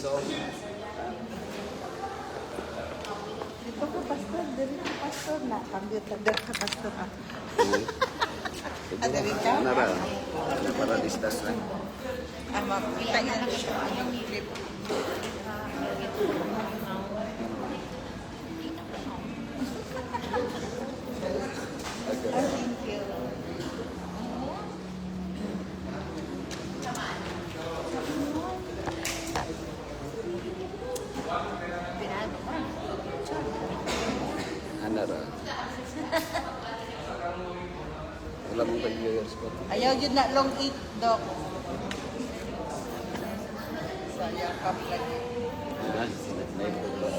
song. Dito ko pastor, dito ko pastor na. Kambyo tagal ka pastor ah. Ada rin ka? Nara. Para distas lang. Makita niya lang siya. Yung clip. Thank you. Nara. Wala mong pag-viewers ko. Ayaw yun na long eat, Dok. Sayang ka lagi. Ah, sinat-night ko ba?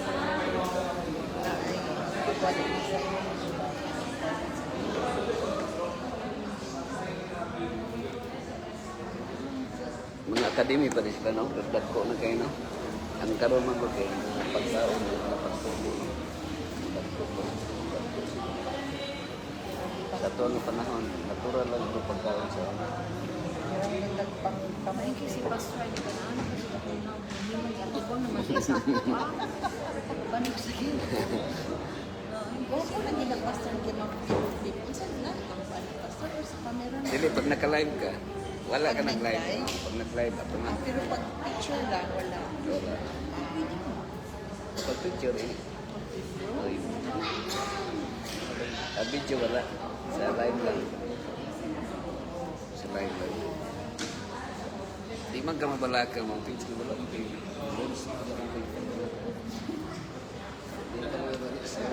Mga academy pa rin sila, no? Dagdag ko na kayo, no? Ang karoon man ko kayo, mga pagkaon, mga pagkaon. Sa ito ang panahon, natural lang ito pagkaon sa ano. Kamay Kasi pastor, di ba na? Kasi ako na, hindi man ako bang naman isa. Panik sa gil. Kung na nila pastor kay mag-flip, saan na? Ang pastor or sa camera na? Dili, pag naka-live ka, wala ka Pag nag-live. nag-live? Pag nag-live, ato na. Pero pag picture lang, wala. Wala. Pwede mo. Pag picture, eh. Oy. Video wala. Sa live lang. Sa live lang. Di man ka mabalaka mo. Picture wala. Di ka mabalaka sa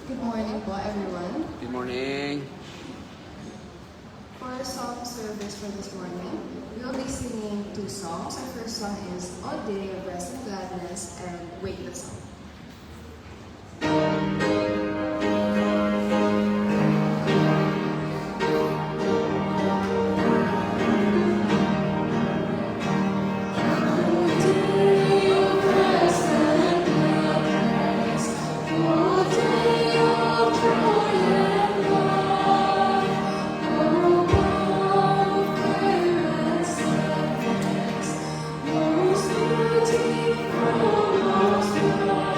Good morning po, everyone. Good morning. For our song service for this morning, we will be singing two songs. Our first song is All Day of Rest and Gladness and Wake the Song. Most beautiful, most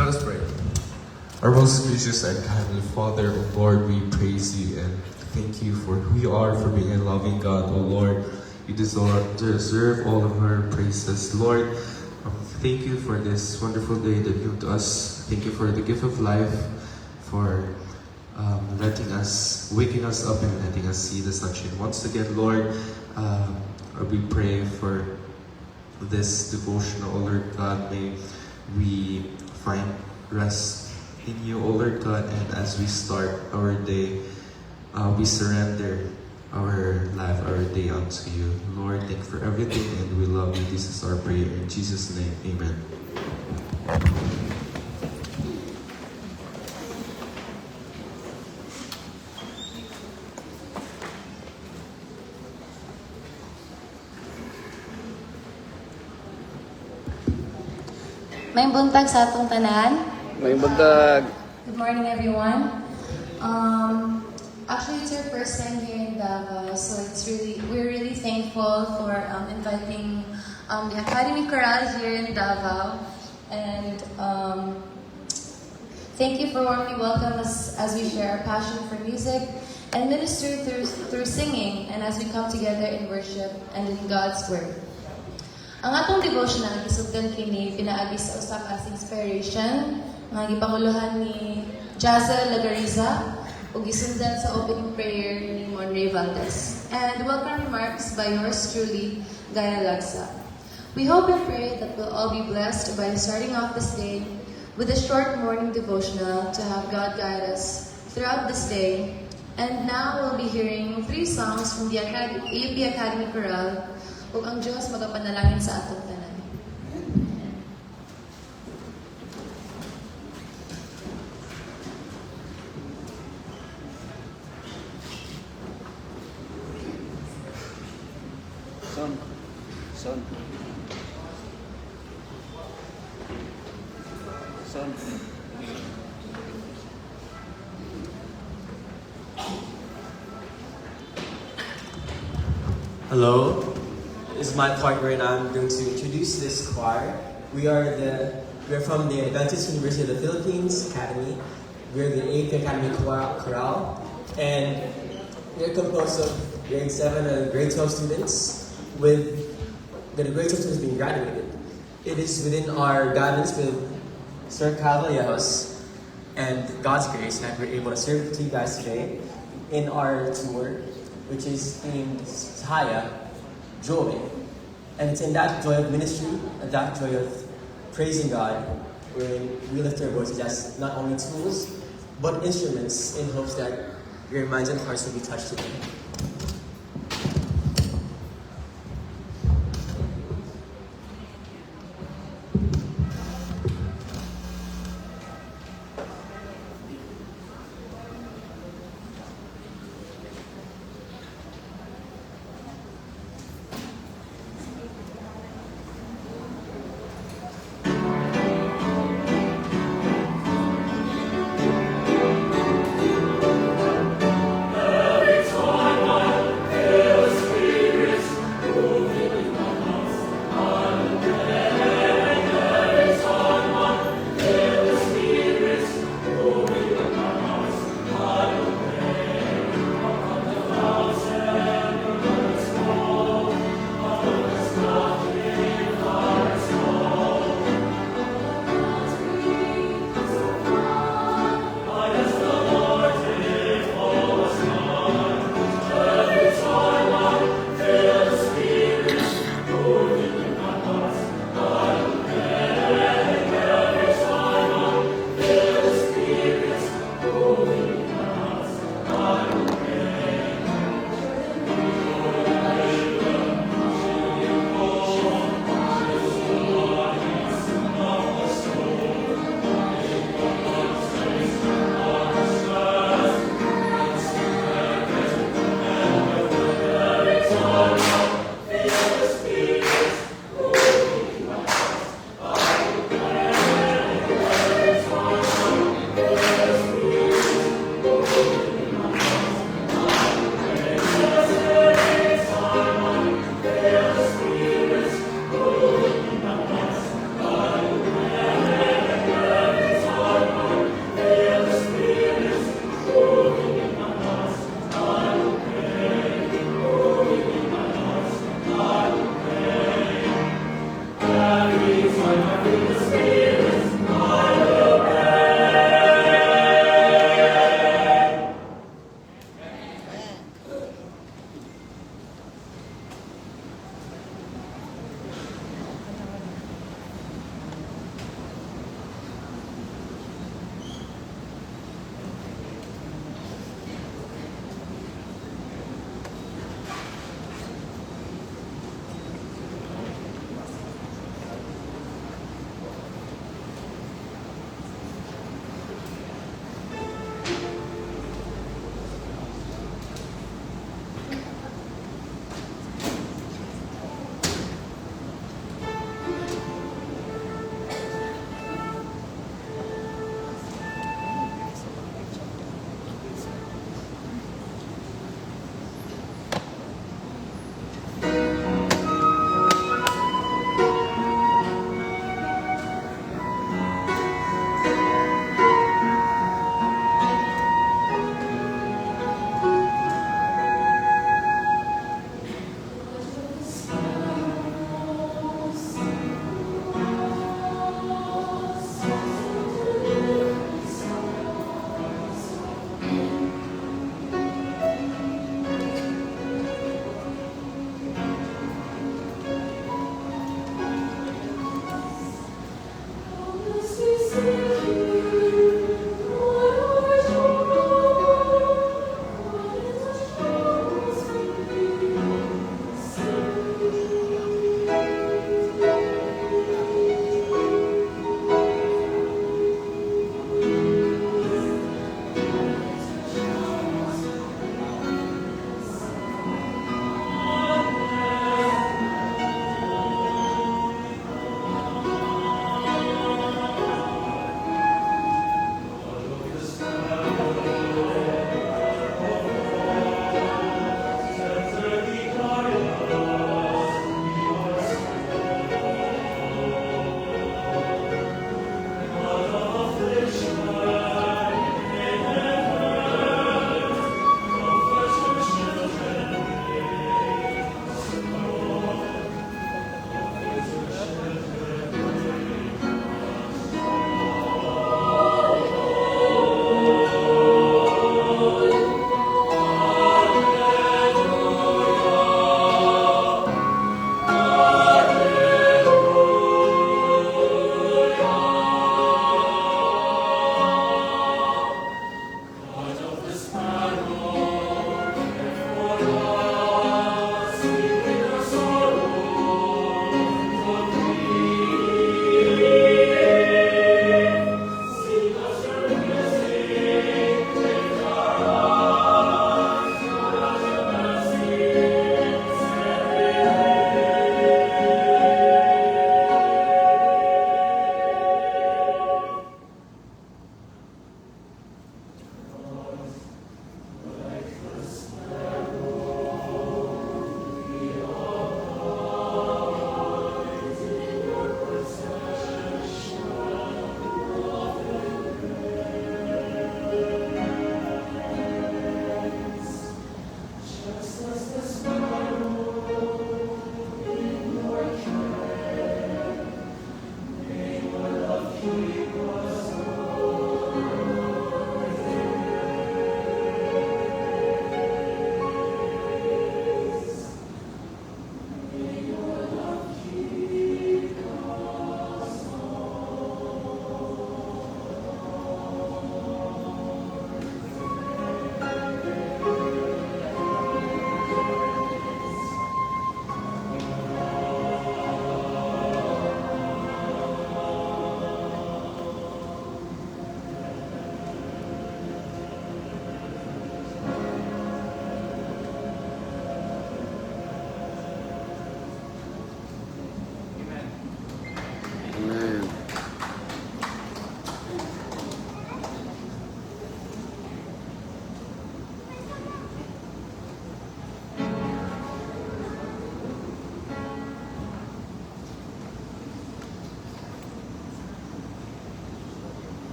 Let us pray. Our most gracious and heavenly Father, O Lord, we praise you and thank you for who you are, for being a loving God, O Lord. You deserve all of our praises. Lord, thank you for this wonderful day that you give to us. Thank you for the gift of life, for waking us up and letting us see the sunshine. Once again, Lord, we pray for this devotional, O Lord God. May we find rest in you, O Lord God, and as we start our day, we surrender our life, our day unto you. Lord, thank you for everything, and we love you. This is our prayer. In Jesus' name, amen. May buntag sa atong tanan. May buntag. Good morning, everyone. Actually, it's our first time here in Davao, so we're really thankful for inviting the Academy Chorale here in Davao, and thank you for warmly welcome us as we share our passion for music and ministry through singing, and as we come together in worship and in God's Word. Ang atong devotional gisugdan kini pinaagi sa usa ka inspiration nga gipanguluhan ni Jazel Lagariza ug gisundan sa opening prayer ni Monray Valdez. And welcome remarks by yours truly, Gaya Lagsa. We hope and pray that we'll all be blessed by starting off this day with a short morning devotional to have God guide us throughout this day. And now we'll be hearing 3 songs from the AUP Academy Chorale. Ug ang Diyos magapanalangin sa atong tanan. Son. Son. Son. Hello, this is my part where I'm going to introduce this choir. We are from the Adventist University of the Philippines Academy. We're the 8th Academy Chorale, and we're composed of grade 7 and grade 12 students with the grade 12 students being graduated. It is within our guidance with Sir Kyle Vallejos and God's grace that we're able to serve to you guys today in our tour, which is named Sahaya, Joy. And it's in that joy of ministry, and that joy of praising God, where we lift our voices as not only tools, but instruments in hopes that your minds and hearts will be touched today. Every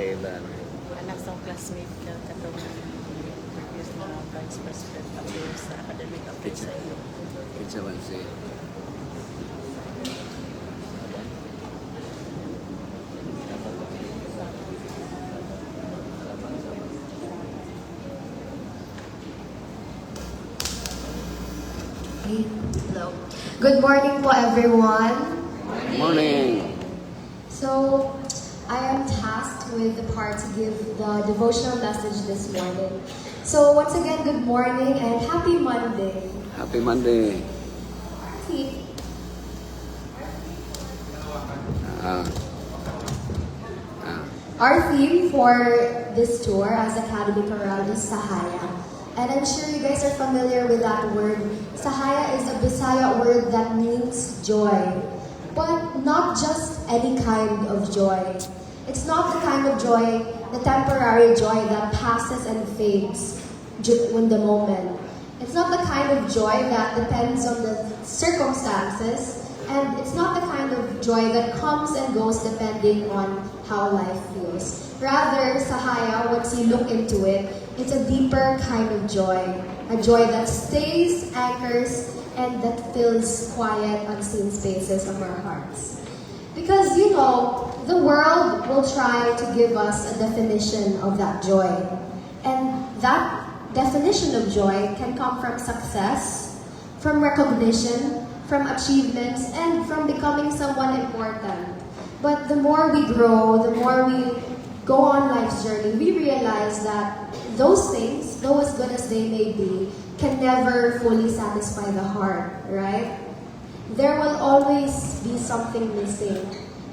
Kailan? Anak sa classmate ka katong previous na vice president affairs sa academic affairs sa iyo. Kinsa man si Hello. Good morning po, everyone. Morning. So, I am tasked with the part to give the devotional message this morning. So, once again, good morning and happy Monday. Happy Monday. Ah. Ah. Our theme for this tour as Academy Chorale is Sahaya. And I'm sure you guys are familiar with that word. Sahaya is a Bisaya word that means joy. But not just any kind of joy. It's not the kind of joy, the temporary joy that passes and fades in the moment. It's not the kind of joy that depends on the circumstances. And it's not the kind of joy that comes and goes depending on how life feels. Rather, Sahaya, once you look into it, it's a deeper kind of joy. A joy that stays, anchors, and that fills quiet, unseen spaces of our hearts. Because, you know, the world will try to give us a definition of that joy. And that definition of joy can come from success, from recognition, from achievements, and from becoming someone important. But the more we grow, the more we go on life's journey, we realize that those things, though as good as they may be, can never fully satisfy the heart, right? There will always be something missing.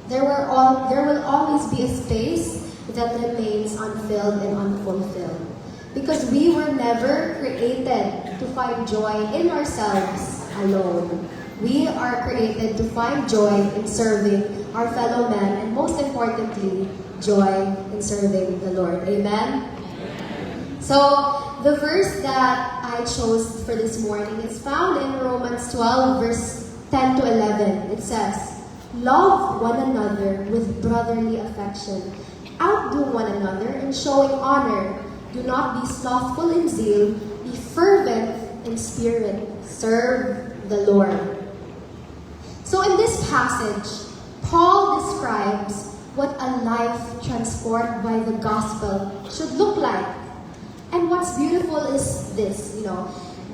There will always be a space that remains unfilled and unfulfilled. Because we were never created to find joy in ourselves alone. We are created to find joy in serving our fellow men, and most importantly, joy in serving the Lord. Amen? So, the verse that I chose for this morning is found in Romans 12, verse 10 to 11. It says, "Love one another with brotherly affection. Outdo one another in showing honor. Do not be slothful in zeal. Be fervent in spirit. Serve the Lord." So in this passage, Paul describes what a life transformed by the gospel should look like. And what's beautiful is this,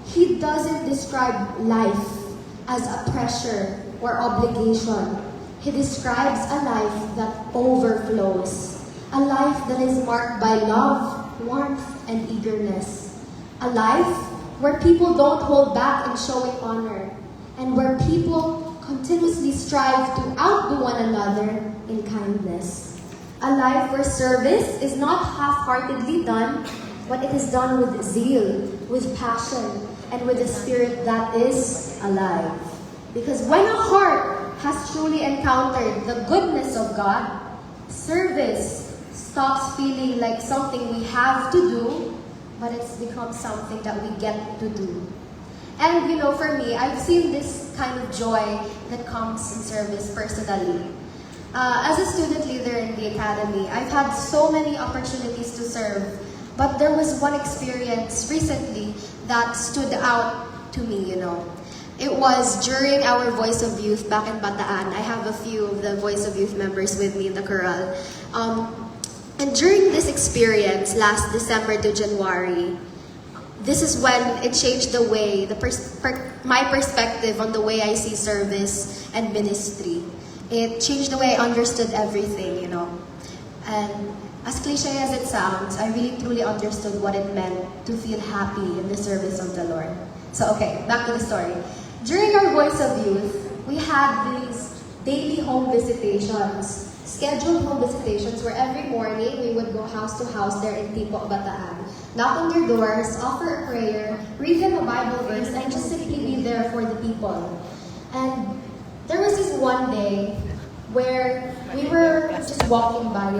he doesn't describe life as a pressure or obligation. He describes a life that overflows. A life that is marked by love, warmth, and eagerness. A life where people don't hold back in showing honor, and where people continuously strive to outdo one another in kindness. A life where service is not half-heartedly done, but it is done with zeal, with passion, and with a spirit that is alive. Because when a heart has truly encountered the goodness of God, service stops feeling like something we have to do, but it's become something that we get to do. And for me, I've seen this kind of joy that comes in service personally. As a student leader in the academy, I've had so many opportunities to serve, but there was one experience recently that stood out to me, It was during our Voice of Youth back in Bataan. I have a few of the Voice of Youth members with me in the chorale. And during this experience, last December to January, this is when it changed the way, my perspective on the way I see service and ministry. It changed the way I understood everything, And as cliche as it sounds, I really truly understood what it meant to feel happy in the service of the Lord. So okay, back to the story. During our Voice of Youth, we had these daily home visitations, scheduled home visitations where every morning we would go house to house there in Tipo, Bataan. Knock on their doors, offer a prayer, read them a Bible verse, and just simply be there for the people. And there was this one day where we were just walking by,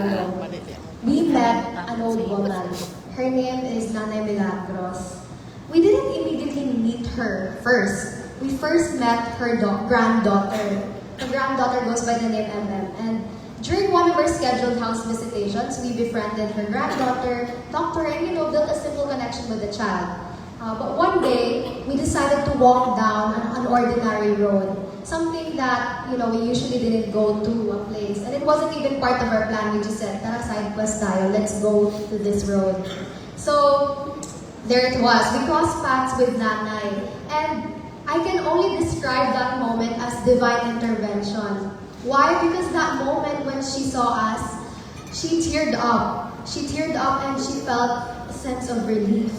We met an old woman. Her name is Nanay Milagros. We didn't immediately meet her first. We first met her granddaughter. Her granddaughter goes by the name MM. And During one of our scheduled house visitations, we befriended her granddaughter, talked to her, and built a simple connection with the child. But one day, we decided to walk down an ordinary road. Something that, we usually didn't go to a place. And it wasn't even part of our plan. We just said, tara side quest tayo, let's go to this road. So, there it was. We crossed paths with Nanay. And I can only describe that moment as divine intervention. Why? Because that moment when she saw us, she teared up. She teared up and she felt a sense of relief.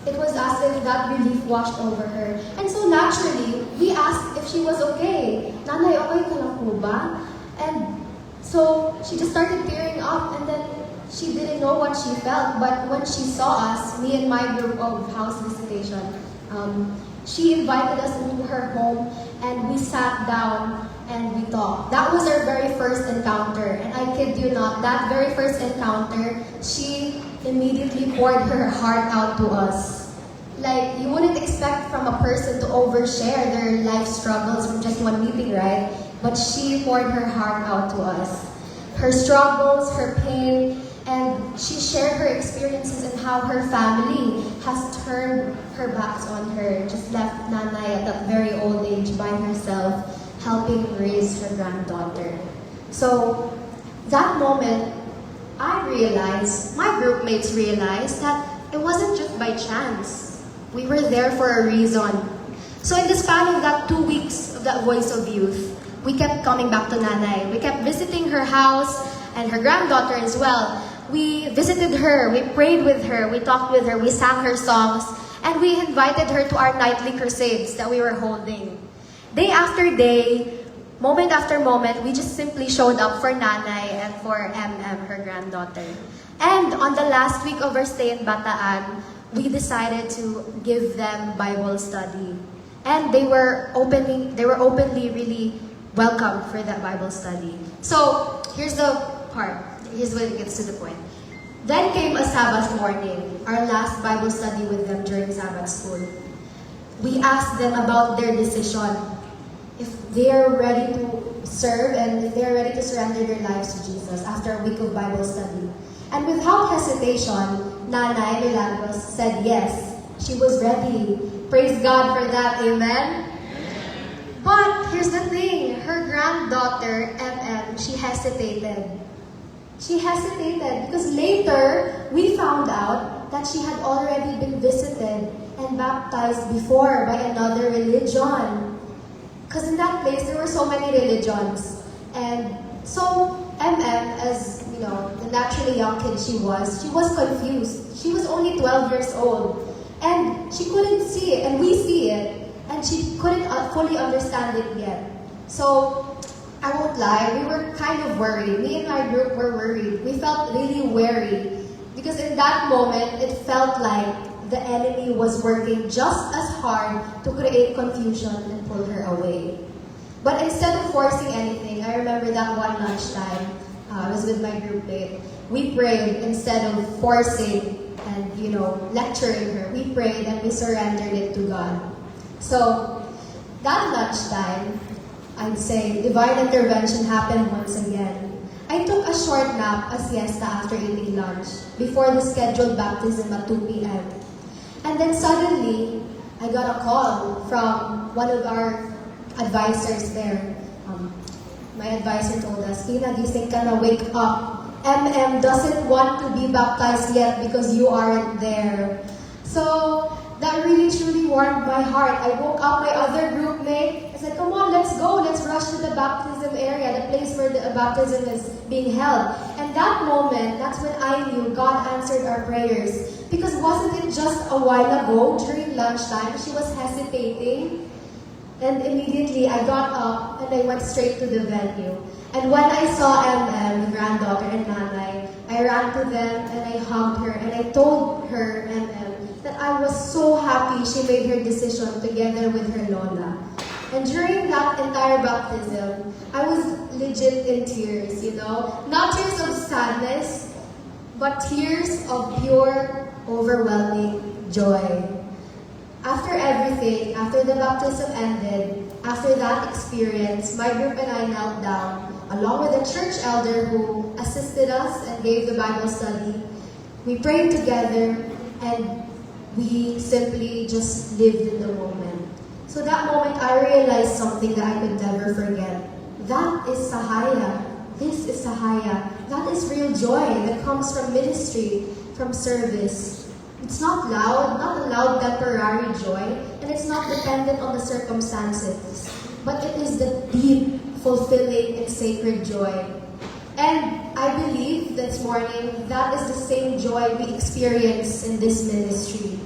It was as if that relief washed over her. And so naturally, we asked if she was okay. Nanay, okay ka lang po ba? And so she just started tearing up, and then she didn't know what she felt. But when she saw us, me and my group of house visitation, she invited us into her home, and we sat down and we talked. That was our very first encounter. And I kid you not, that very first encounter, she immediately poured her heart out to us. Like, you wouldn't expect from a person to overshare their life struggles from just one meeting, right? But she poured her heart out to us. Her struggles, her pain, and she shared her experiences and how her family has turned her backs on her, just left Nanay at that very old age by herself, helping raise her granddaughter. So, that moment, I realized, my group mates realized that it wasn't just by chance. We were there for a reason. So in the span of that 2 weeks of that Voice of Youth, we kept coming back to Nanay. We kept visiting her house and her granddaughter as well. We visited her, we prayed with her, we talked with her, we sang her songs, and we invited her to our nightly crusades that we were holding. Day after day, moment after moment, we just simply showed up for Nanay and for her granddaughter. And on the last week of our stay in Bataan, we decided to give them Bible study. And they were openly really welcomed for that Bible study. So, here's the part. Here's when it gets to the point. Then came a Sabbath morning, our last Bible study with them during Sabbath school. We asked them about their decision, if they're ready to serve and if they're ready to surrender their lives to Jesus after a week of Bible study. And without hesitation, Nanay Milagros said yes. She was ready. Praise God for that, amen? But here's the thing, her granddaughter, she hesitated. She hesitated because later we found out that she had already been visited and baptized before by another religion. Because in that place, there were so many religions. And so, as the naturally young kid she was confused. She was only 12 years old. And she couldn't see it, and we see it. And she couldn't fully understand it yet. So, I won't lie, we were kind of worried. Me and my group were worried. We felt really wary. Because in that moment, it felt like the enemy was working just as hard to create confusion and pull her away. But instead of forcing anything, I remember that one lunchtime, I was with my group mate. We prayed instead of forcing and, lecturing her. We prayed and we surrendered it to God. So, that lunchtime, I'd say divine intervention happened once again. I took a short nap, a siesta after eating lunch, before the scheduled baptism at 2 p.m. And then suddenly, I got a call from one of our advisors there. My advisor told us, Tina, gising ka na, wake up. Doesn't want to be baptized yet because you aren't there. So, that really truly warmed my heart. I woke up my other group mate. I said, come on, let's go. Let's rush to the baptism area, the place where the baptism is being held. And that moment, that's when I knew God answered our prayers. Because wasn't it just a while ago, during lunchtime, she was hesitating? And immediately, I got up and I went straight to the venue. And when I saw the granddaughter and Nanay, I ran to them and I hugged her and I told her, that I was so happy she made her decision together with her Lola. And during that entire baptism, I was legit in tears, Not tears of sadness, but tears of pure, overwhelming joy. After everything, after the baptism ended, after that experience, my group and I knelt down along with a church elder who assisted us and gave the Bible study, we prayed together and we simply just lived in the moment. So that moment, I realized something that I could never forget. That is Sahaya. This is Sahaya. That is real joy that comes from ministry, from service. It's not loud, not a loud temporary joy, and it's not dependent on the circumstances, but it is the deep, fulfilling, and sacred joy. And I believe this morning, that is the same joy we experience in this ministry.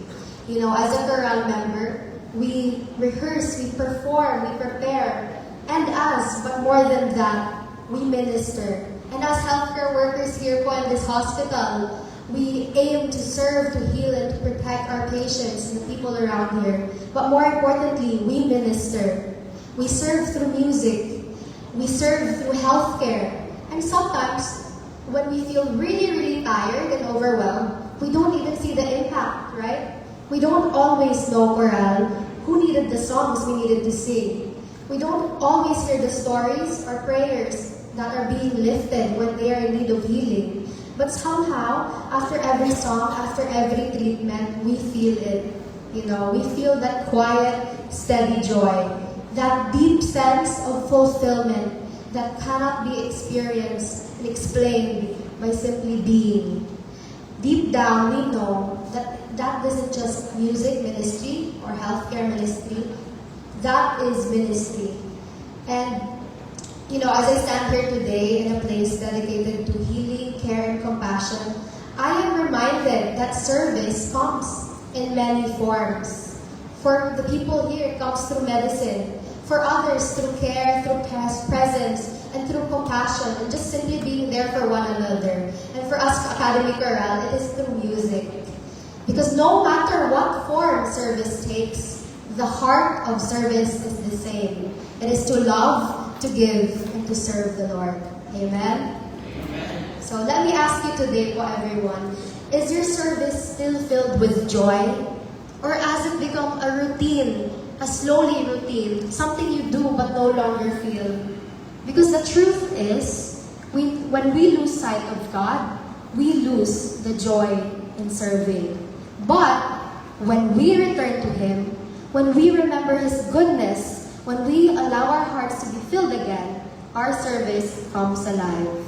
You know, as a chorale member, we rehearse, we perform, we prepare, but more than that, we minister. And as healthcare workers here po in this hospital, we aim to serve, to heal, and to protect our patients and the people around here. But more importantly, we minister. We serve through music. We serve through healthcare. And sometimes, when we feel really, really tired and overwhelmed, we don't even see the impact, right? We don't always know, chorale, who needed the songs we needed to sing. We don't always hear the stories or prayers that are being lifted when they are in need of healing. But somehow, after every song, after every treatment, we feel it. You know, we feel that quiet, steady joy, that deep sense of fulfillment that cannot be experienced and explained by simply being. Deep down, we know that that isn't just music ministry or healthcare ministry. That is ministry. And, you know, as I stand here today in a place dedicated to healing, care, and compassion, I am reminded that service comes in many forms. For the people here, it comes through medicine. For others, through care, through presence, and through compassion, and just simply being there for one another. And for us, Academy Chorale, it is through music. Because no matter what form service takes, the heart of service is the same. It is to love, to give, and to serve the Lord. Amen? Amen. So let me ask you today, po everyone, is your service still filled with joy? Or has it become a routine, a slowly routine, something you do but no longer feel? Because the truth is, when we lose sight of God, we lose the joy in serving. But when we return to Him, when we remember His goodness, when we allow our hearts to be filled again, our service comes alive.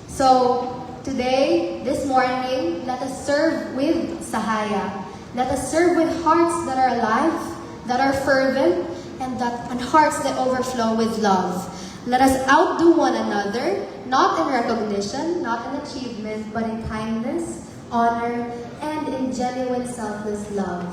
So, today, this morning, let us serve with Sahaya. Let us serve with hearts that are alive, that are fervent, and hearts that overflow with love. Let us outdo one another, not in recognition, not in achievement, but in kindness, honor, and in genuine selfless love.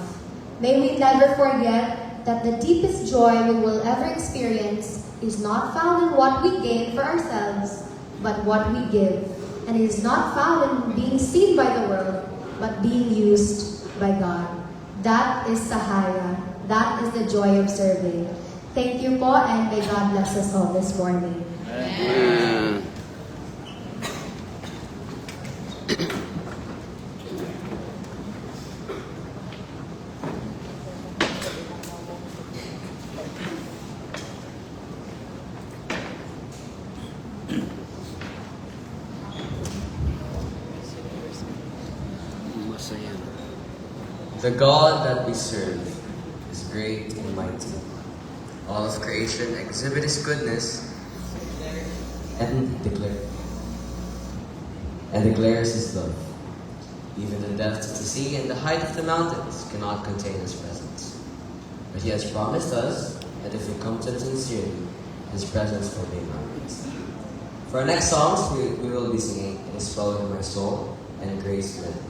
May we never forget that the deepest joy we will ever experience is not found in what we gain for ourselves, but what we give. And it is not found in being seen by the world, but being used by God. That is Sahaya. That is the joy of serving. Thank you po, and may God bless us all this morning. Amen. Masaya. The God that we serve is great and mighty. All of creation exhibit His goodness and declares His love. Even the depths of the sea and the height of the mountains cannot contain His presence. But He has promised us that if we come to Him sincerely, His presence will be in our midst. For our next songs, we will be singing "It Is Well With My Soul" and "Grace With Me."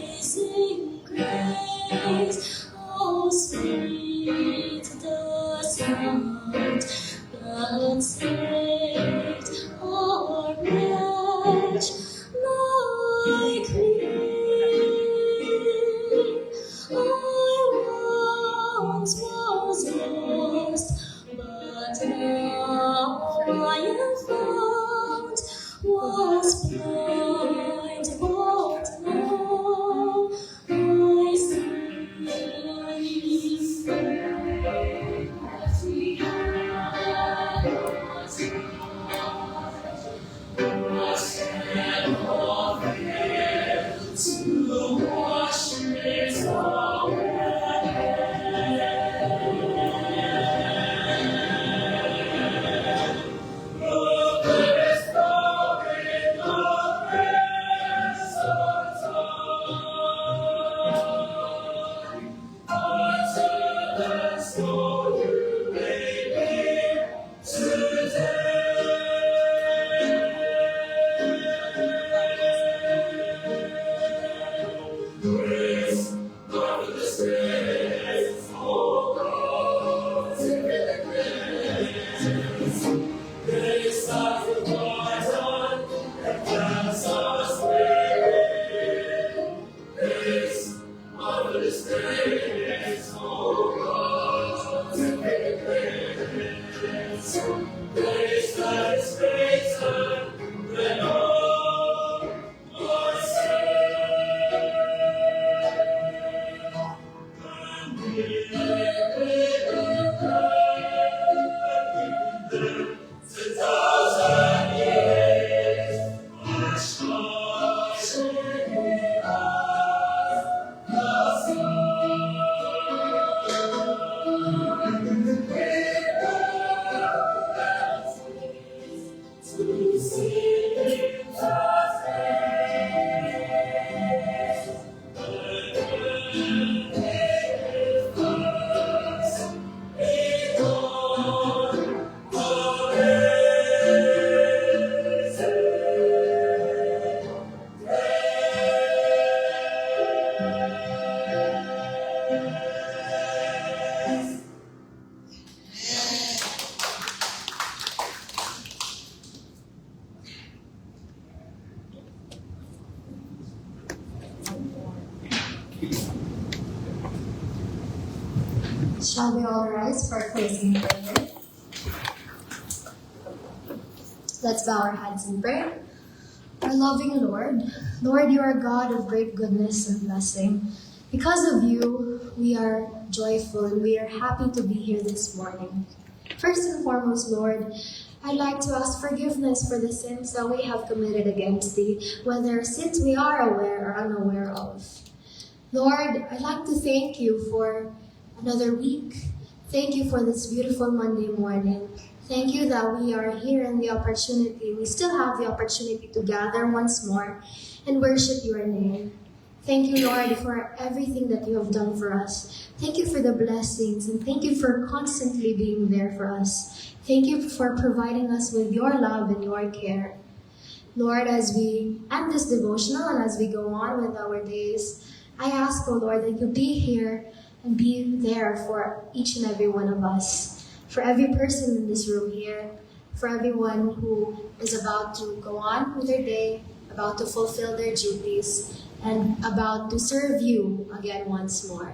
Amazing grace, oh sweet the sound that saved a wretch like me. I once was lost, but now I am found. Was blind, but now I see. As we had was and offered to wash it away. Shall we all rise for closing prayer? Let's bow our heads and pray. Our loving Lord, you are God of great goodness and blessing. Because of you, we are joyful and we are happy to be here this morning. First and foremost, Lord, I'd like to ask forgiveness for the sins that we have committed against Thee, whether sins we are aware or unaware of. Lord, I'd like to thank you for another week. Thank you for this beautiful Monday morning. Thank you that we are here and we still have the opportunity to gather once more and worship your name. Thank you, Lord, for everything that you have done for us. Thank you for the blessings, and thank you for constantly being there for us. Thank you for providing us with your love and your care. Lord, as we end this devotional and as we go on with our days, I ask, oh Lord, that you be here and be there for each and every one of us. For every person in this room here, for everyone who is about to go on with their day, about to fulfill their duties, and about to serve you again once more.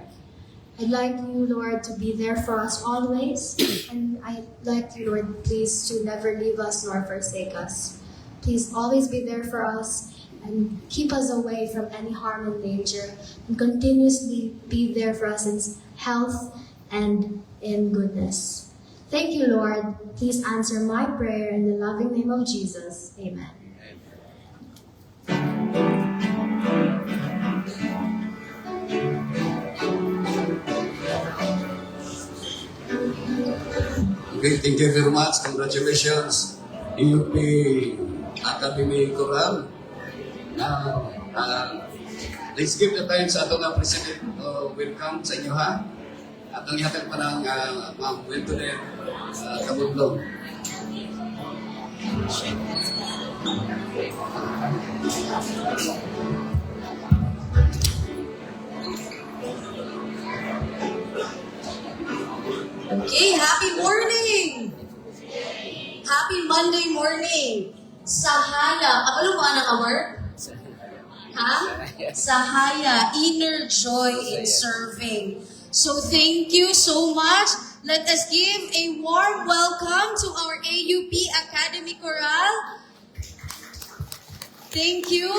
I'd like you, Lord, to be there for us always, and I'd like you, Lord, please to never leave us nor forsake us. Please always be there for us and keep us away from any harm and danger, and continuously be there for us in health and in goodness. Thank you, Lord. Please answer my prayer in the loving name of Jesus. Amen. Okay, thank you very much. Congratulations, EUP Academy Choral. Now, let's give the time sa atong President welcome sa inyo, ha? Atong yatag pa ng Ma'am Wiltonet Kabundong. Okay, happy morning! Happy Monday morning! Sahaya. Abalo ba ang award? Ha? Sahaya, inner joy in serving. So thank you so much. Let us give a warm welcome to our AUP Academy Choral. Thank you.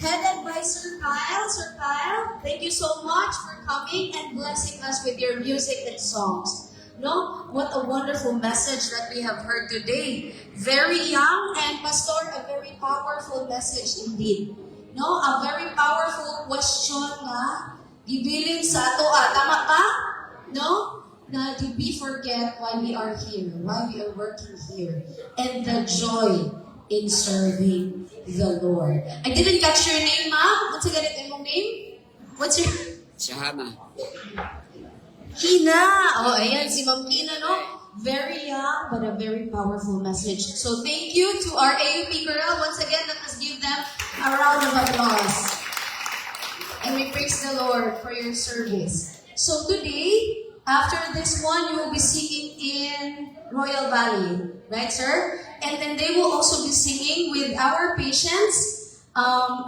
Headed by Sir Kyle. Sir Kyle, thank you so much for coming and blessing us with your music and songs. No, what a wonderful message that we have heard today. Very young and Pastor, a very powerful message indeed. No, a very powerful question na gibilin sa ato. Tama ba? No? Na did we forget why we are here, why we are working here, and the joy in serving the Lord. I didn't catch your name, ma'am. What's the ganit mong name? What's your... Shahana. Kina. Oh, ayan, si Ma'am Kina, no? Very young, but a very powerful message. So thank you to our AUP Choral. Once again, let us give them a round of applause. And we praise the Lord for your service. So today, after this one, you will be singing in Royal Valley. Right, sir? And then they will also be singing with our patients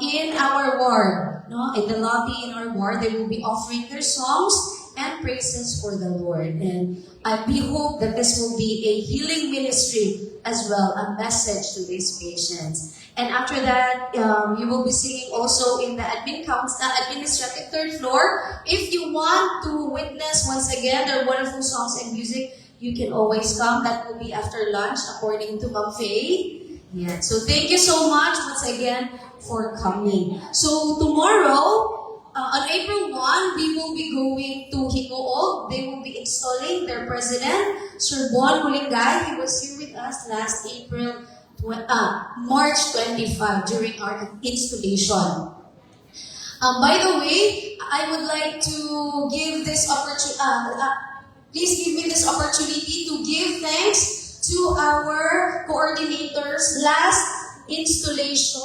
in our ward. No? In the lobby in our ward, they will be offering their songs and praises for the Lord. And we hope that this will be a healing ministry as well, a message to these patients. And after that, you will be singing also in the administrative third floor. If you want to witness once again their wonderful songs and music, you can always come. That will be after lunch, according to Ma'am Faye. Yeah. So thank you so much once again for coming. So tomorrow, on April 1, we will be going to Higoo. They will be installing their president, Sir Bon Mulingay. He was here with us last March 25 during our installation. By the way, I would like to give this opportunity. Please give me this opportunity to give thanks to our coordinators last installation.